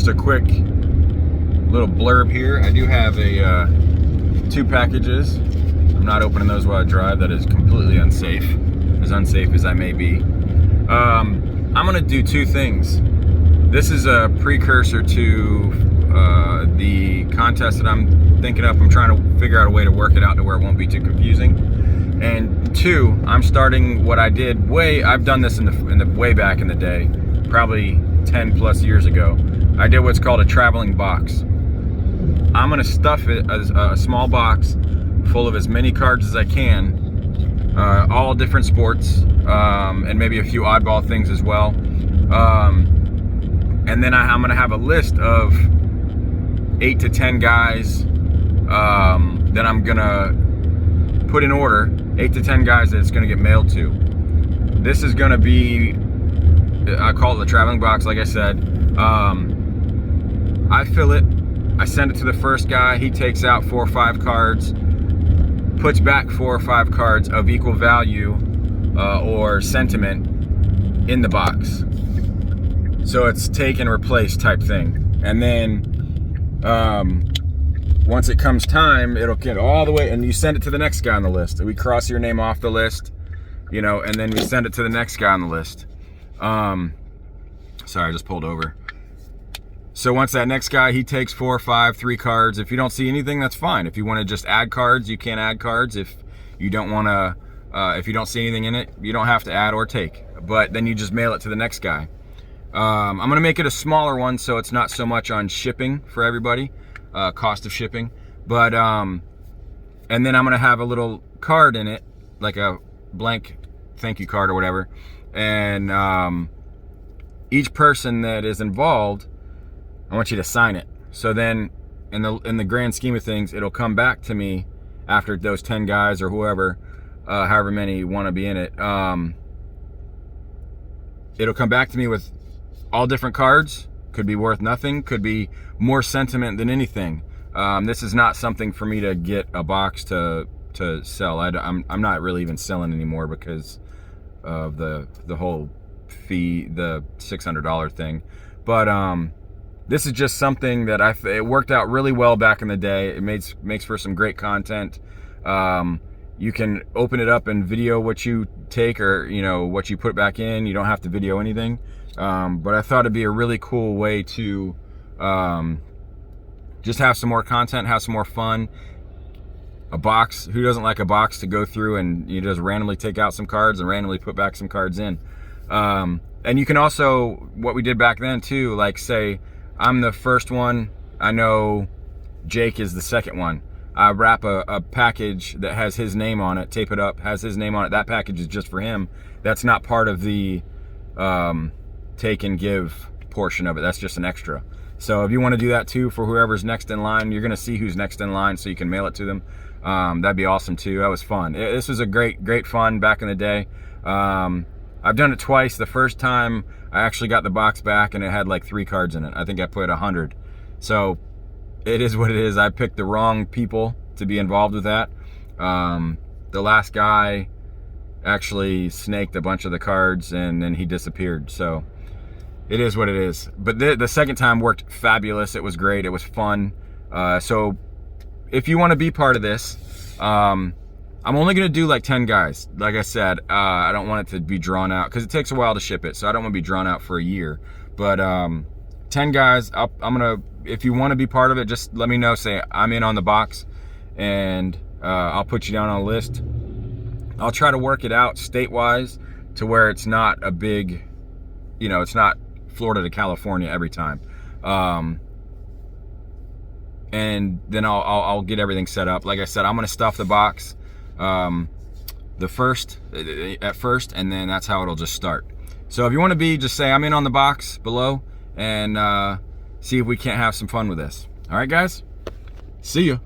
just a quick little blurb here. I do have a 2 packages. I'm not opening those while I drive. That is completely unsafe, as unsafe as I may be. I'm gonna do 2 things. This is a precursor to the contest that I'm thinking of. I'm trying to figure out a way to work it out to where it won't be too confusing. And 2, I'm starting what I did I've done this in the way back in the day, probably 10 plus years ago. I did what's called a traveling box. I'm gonna stuff it as a small box full of as many cards as I can, all different sports, and maybe a few oddball things as well. And then I'm gonna have a list of 8 to 10 guys that I'm gonna put in order, 8 to 10 guys that it's gonna get mailed to. This is gonna be, I call it the traveling box, like I said. I fill it, I send it to the first guy, he takes out 4 or 5 cards, puts back 4 or 5 cards of equal value or sentiment in the box. So it's take and replace type thing. And then once it comes time, it'll get all the way, and you send it to the next guy on the list. We cross your name off the list, you know, and then we send it to the next guy on the list. Sorry, I just pulled over. So once that next guy, he takes 4 or 5, 3 cards. If you don't see anything, that's fine. If you want to just add cards, you can add cards. If you don't want to, if you don't see anything in it, you don't have to add or take. But then you just mail it to the next guy. I'm gonna make it a smaller one so it's not so much on shipping for everybody, cost of shipping. But and then I'm gonna have a little card in it, like a blank thank you card or whatever. And each person that is involved, I want you to sign it. So then in the grand scheme of things, it'll come back to me after those 10 guys or whoever, however many want to be in it. It'll come back to me with all different cards. Could be worth nothing, could be more sentiment than anything. This is not something for me to get a box to sell. I'm not really even selling anymore because of the whole fee, the $600 thing. But this is just something that it worked out really well back in the day. It makes for some great content. You can open it up and video what you take, or you know what you put back in. You don't have to video anything. But I thought it'd be a really cool way to just have some more content, have some more fun. A box, who doesn't like a box to go through and you just randomly take out some cards and randomly put back some cards in. And you can also, what we did back then too, like say I'm the first one, I know Jake is the second one. I wrap a package that has his name on it, tape it up, has his name on it. That package is just for him. That's not part of the take and give portion of it. That's just an extra. So if you want to do that too for whoever's next in line, you're going to see who's next in line so you can mail it to them. That'd be awesome too. That was fun. This was a great fun back in the day. I've done it twice. The first time I actually got the box back and it had like 3 cards in it. I think I put 100. So it is what it is. I picked the wrong people to be involved with that. The last guy actually snaked a bunch of the cards and then he disappeared. So it is what it is. But the second time worked fabulous. It was great. It was fun. So if you want to be part of this, I'm only going to do like 10 guys. Like I said, I don't want it to be drawn out because it takes a while to ship it. So I don't want to be drawn out for a year. But 10 guys, I'm going to, if you want to be part of it, just let me know. Say I'm in on the box and I'll put you down on a list. I'll try to work it out state-wise to where it's not a big, you know, it's not Florida to California every time. And then I'll get everything set up. Like I said, I'm going to stuff the box at first, and then that's how it'll just start. So if you want to be, just say I'm in on the box below and see if we can't have some fun with this. All right, guys? See you.